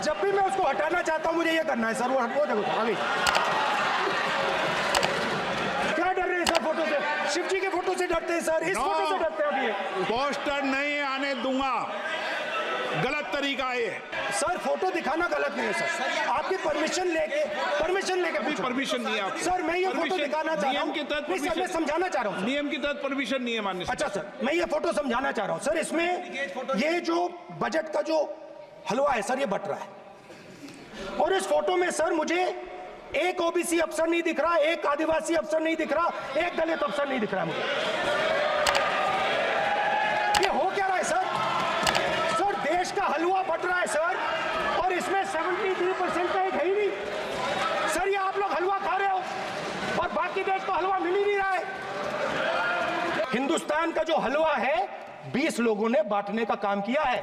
जब भी मैं उसको हटाना चाहता हूं मुझे ये करना है सर। वो देखो आगे क्या डर रहे हैं सर फोटो से? शिव जी के फोटो से डरते हैं सर, इस फोटो से डरते हैं। अभी पोस्टर नहीं आने दूंगा, गलत तरीका है सर। फोटो दिखाना गलत नहीं है सर, आपकी परमिशन लेके पूछो। परमिशन नहीं है आपको। सर मैं ये फोटो दिखाना चाह रहा हूं, नियम के तहत नहीं सर मैं समझाना चाह रहा हूं। नियम के तहत परमिशन नहीं है माननीय। अच्छा सर मैं ये फोटो समझाना चाह रहा हूं सर। इसमें ये जो बजट का जो हलवा है सर ये बट रहा है, और इस फोटो में सर मुझे एक ओबीसी अफसर नहीं दिख रहा, एक आदिवासी अफसर नहीं दिख रहा, एक दलित अफसर नहीं दिख रहा मुझे। ये हो क्या रहा है सर? सर देश का हलवा बट रहा है सर, और इसमें 73% का एक है ही नहीं सर। ये आप लोग हलवा खा रहे हो और बाकी देश को हलवा मिल ही नहीं रहा है। हिंदुस्तान का जो हलवा है 20 लोगों ने बांटने का काम किया है।